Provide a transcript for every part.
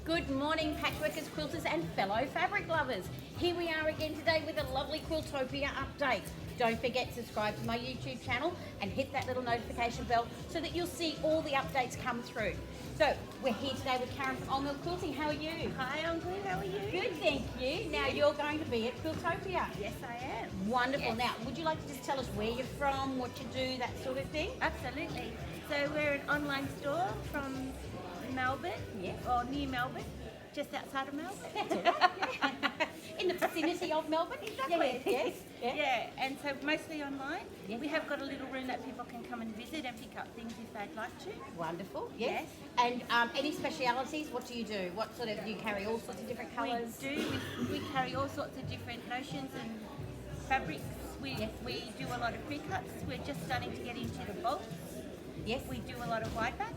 Good morning, patchworkers, quilters and fellow fabric lovers. Here we are again today with a lovely Quiltopia update. Don't forget to subscribe to my YouTube channel and hit that little notification bell so that you'll see all the updates come through. So we're here today with Karen from Old Mill Quilting. How are you? Hi, I'm good. How are you? Good, thank you. Now you're going to be at Quiltopia. Yes, I am. Wonderful. Yes. Now, would you like to just tell us where you're from, what you do, that sort of thing? Absolutely. So we're an online store from Melbourne, or near Melbourne, just outside of Melbourne. That's all right. In the vicinity of Melbourne? Exactly. Yes. Yeah, and so mostly online. Yes. We have got a little room that people can come and visit and pick up things if they'd like to. Wonderful. Yes. And any specialities? What do you do? What sort of, do you carry all sorts of different colours? We carry all sorts of different notions and fabrics. We do a lot of pre-cuts. We're just starting to get into the bolts. Yes. We do a lot of wide backs.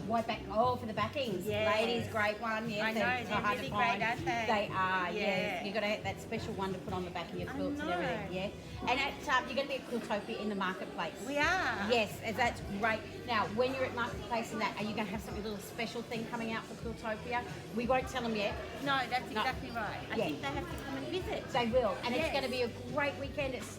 White back, for the backings. Yes. Ladies, great one. Yes, I know, they're hard really to find. great, aren't they? They are, yes. Yeah. You've got to have that special one to put on the back of your quilts and know. everything, yeah. And you're going to be at Quiltopia in the marketplace. We are. Yes, that's great. Now, when you're at marketplace and that, are you going to have some little special thing coming out for Quiltopia? We won't tell them yet. No, that's exactly right. I think they have to come and visit. They will, and it's Yes. going to be a great weekend. It's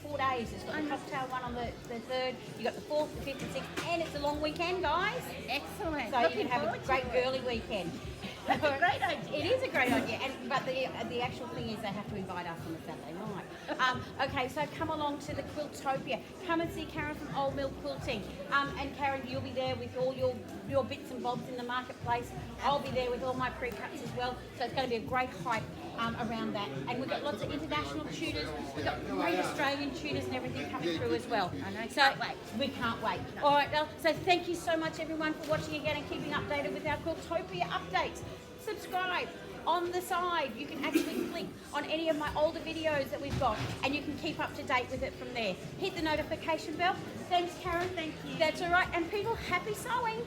4 days. It's got the cocktail one on the 3rd. You got the 4th, the 5th, and 6th, and it's a long weekend, guys. Excellent. So you can have a great girly weekend. That's a great idea. It is a great idea, but the actual thing is they have to invite us on the Saturday night. Okay, so come along to the Quiltopia. Come and see Karen from Old Mill Quilting. And Karen, you'll be there with all your bits and bobs in the marketplace. I'll be there with all my pre-cuts as well. So it's going to be a great hype around that. And we've got lots of international tutors. We've got great Australian tutors and everything coming through as well. I know, So can't wait. we can't wait. All right, well, so thank you so much, everyone, for watching again and keeping updated with our Quiltopia updates. Subscribe. On the side, you can actually click on any of my older videos that we've got, and you can keep up to date with it from there. Hit the notification bell. Thanks, Karen. Thank you. That's all right. And people, happy sewing.